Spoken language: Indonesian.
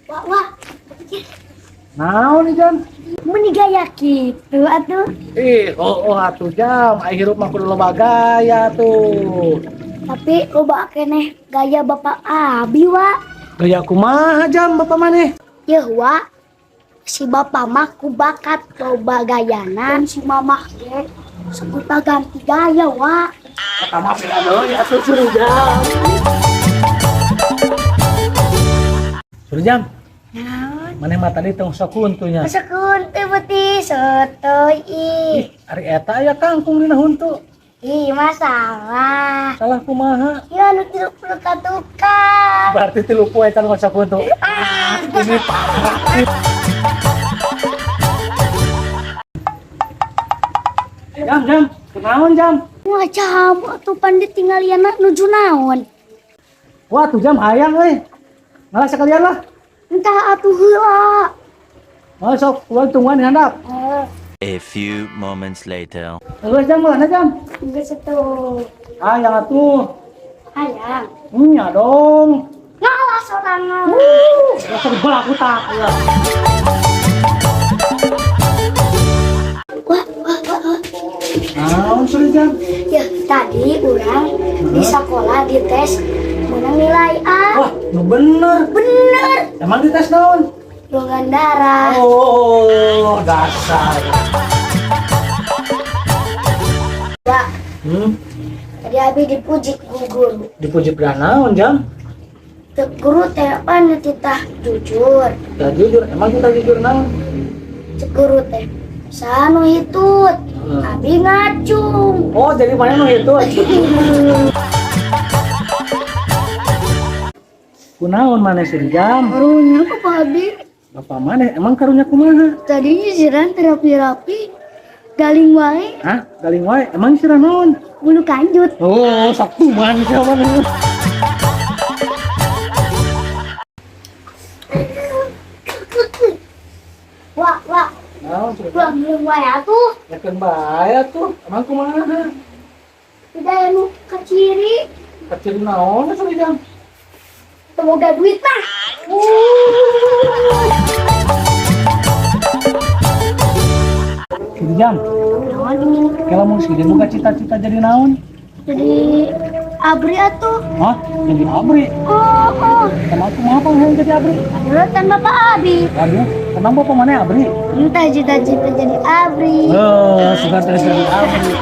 Wah. Naon nih Jam? Menigaya gitu atuh. Atuh Jam, ai hirup mah kudu loba gaya tuh. Tapi loba keneh gaya Bapak Abi, wa. Gaya kumaha Jam bapak maneh? Yeuh, wa. Si Bapak mah ku bakat loba gayana, si Mamah ge sebuta ganti gaya, wa. Kata mah pila deui atuh suruh Jam. Suruh Jam. Naon? Maneh mah tadi tong sakun tuh nya. Sekun teh beuti sotoy ih. Ari eta aya kangkung dina huntu. Ih, masalah. Salah kumaha? Ya lu tilu tukang. Berarti 3 poe can sakun tuh. Ini parah. Jam, kenaon Jam? Wah, cabu atuh pandit tinggaliana nuju naon. Wah tuh Jam hayang euy. Ngalah sekalian lah. Entah atuh heula. Masuk, ulang tungguan handap. A few moments later. Terus Jam mana Jam? Geus atuh. Hayang atuh. Hayang. Ya dong. Ngalah sorangan. Dasar belaku tak. Wah. Naon suruh Jam? Ya, tadi orang di sekolah dites menang nilai A. Wah, nu bener. Bener. Emang dites naon? Golongan darah. Oh, dasar. Wah, tadi Abi dipuji ku guru. Dipuji naon Jam? Teu guru teh pan titah jujur. Ya jujur, emang kita jujur naon? Cek guru teh sanu hitut. Abi ngacung. Oh, jadi mana nu itu? Kunaon maneh suruh Jam? Karunya kok Pak Abi? Bapak maneh emang karunya kumaha? Tadi nyisiran terapi-rapi. Galing wae, Hah? Galing wae, emang sira naon? bulu kanjut. Oh, saktuman siapa nih? Wah, Naon suruh gua belum wae atuh. yakin bae tuh. Emang kumaha? Tidak anu kaciri. Kecil naon suruh Jam? Semoga duit mah. Suruh Jam, kalau mau sih buka cita-cita jadi naon? Jadi abri atuh. Hah? Jadi abri? Oh. Kenapa aku mau pengen jadi abri? Jurusan Bapak Abi. Aduh, kenapa bapak mana abri? Entah cita-cita jadi abri. Oh, suka terus jadi abri.